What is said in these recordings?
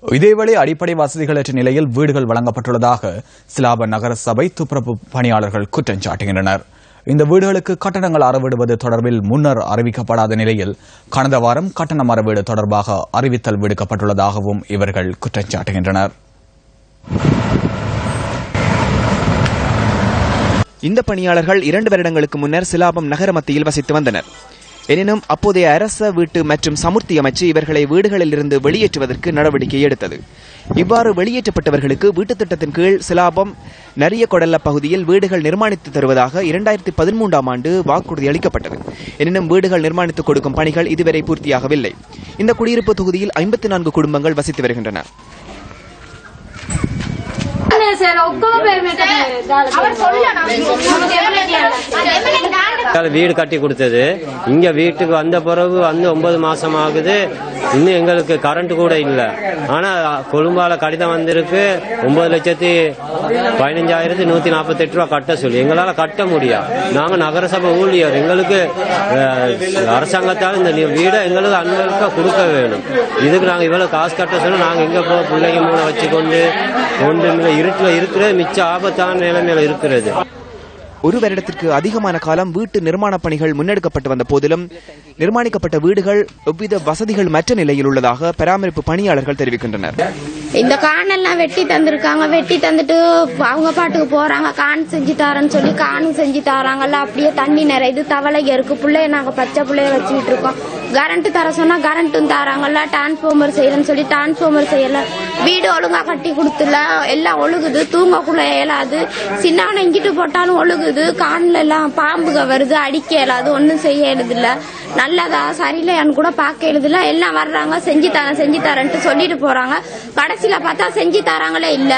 இதேவேளை அடிப்படை வசதிகளற்ற நிலையில் வீடுகள் வழங்கப்பட்டுள்ளதாக சிலாப நகர சபை துப்புரவு பணியாளர்கள் குற்றம் சாட்டுகின்றனர். இந்த வீடுகளுக்கு கட்டணங்கள் அறவிடுவது தொடர்பில் முன்னர் அறிவிக்கப்படாத நிலையில் கடந்த வாரம் கட்டணம் அறவீடு தொடர்பாக அறிவித்தல் விடுக்கப்பட்டுள்ளதாகவும் இவர்கள் குற்றம் சாட்டுகின்றனர். இந்த பணியாளர்கள் 2 வருடங்களுக்கு முன்னர் சிலாபம் நகர மத்தியில் வசித்து வந்தனர். எனினும் அப்போதைய அரச வீட்டு மற்றும் சமுர்த்தி அமைச்சு இவர்களை வீடுகளில் இருந்து வெளியேற்றுவதற்கு நடவடிக்கை எடுத்தது. இவ்வாறு வெளியேற்றப்பட்டவர்களுக்கு வீட்டுத் திட்டத்தின் கீழ் சிலாபம் நரிய கொடல்ல பகுதியில் வீடுகள் நிர்மாணித்து தருவதாக 2013ஆம் ஆண்டு வாக்குறுதி அளிக்கப்பட்டது. எனினும் வீடுகள் நிர்மாணித்துக் கொடுக்கும் பணிகள் இதுவரை பூர்த்தியாகவில்லை. இந்த குடியிருப்பு தொகுதியில் 54 குடும்பங்கள் வசித்து வருகின்றன. வீடு கட்டி கொடுத்தது இங்க வீட்டுக்கு வந்த பிறகு 9 மாசம் ஆகுது. இன்னும் எங்களுக்கு கரண்ட் கூட இல்ல. ஆனா கொழும்பால கடிதம் வந்திருக்கு 9,15,148 ரூபாய் கட்ட சொல்லி. எங்களால கட்ட முடியாது. நாங்க நகரசபை ஊழியர். எங்களுக்கு அரசாங்கத்தால் இந்த வீடை எங்களுக்கு அன்பளிப்பா கொடுக்க வேணும். இதுக்கு நாங்க இவ்வளவு காசு கட்ட சொல்ல நாங்க எங்க போ பிள்ளைங்க மூலம் வச்சுக்கொண்டு இருட்டுல இருக்கிறது மிச்ச ஆபத்தான நிலைமையில இருக்கிறது. 1 வருடத்திற்கு அதிகமான காலம் வீட்டு நிர்மாண பணிகள் முன்னெடுக்கப்பட்டு வந்த போதிலும் நிர்மாணிக்கப்பட்ட வீடுகள் எவ்வித வசதிகள் மற்ற நிலையில் உள்ளதாக பராமரிப்பு பணியாளர்கள் தெரிவிக்கின்றனர். இந்த காணெல்லாம் வெட்டி தந்திருக்காங்க. வெட்டி தந்துட்டு அவங்க பாட்டுக்கு போறாங்க. கான் செஞ்சு தரேன்னு சொல்லி காணும் செஞ்சு தராங்கல்ல. அப்படியே தண்ணி நிறையுது. தவளை இருக்கு. பிள்ளைய நாங்க பச்சை பிள்ளைய வச்சுக்கிட்டு இருக்கோம். கரண்ட் தர சொன்னா கரண்ட்டும் தராங்கல்ல. டிரான்ஸ்பார்மர் செய்யலன்னு சொல்லி டிரான்ஸ்பார்மர் செய்யல. வீடு ஒழுங்கா கட்டி கொடுத்துல எல்லாம் ஒழுகுது. தூங்கக்குள்ள இயலாது. சின்னவனை இங்கிட்டு போட்டாலும் ஒழுகுது. கான்ல எல்லாம் பாம்புக வருது. அடிக்க இயலாது. ஒன்னும் செய்ய எழுது இல்ல. நல்லதா சரியில்லையான்னு கூட பார்க்க எழுதுல. எல்லாம் வர்றாங்க செஞ்சு தரேன்ட்டு சொல்லிட்டு போறாங்க. கடைசியில பார்த்தா செஞ்சு தராங்களே இல்ல.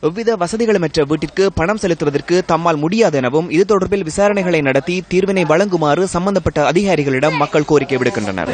எவ்வித வசதிகளுமற்ற வீட்டிற்கு பணம் செலுத்துவதற்கு தம்மால் முடியாது எனவும் இது தொடர்பில் விசாரணைகளை நடத்தி தீர்வினை வழங்குமாறு சம்பந்தப்பட்ட அதிகாரிகளிடம் மக்கள் கோரிக்கை விடுக்கின்றனர்.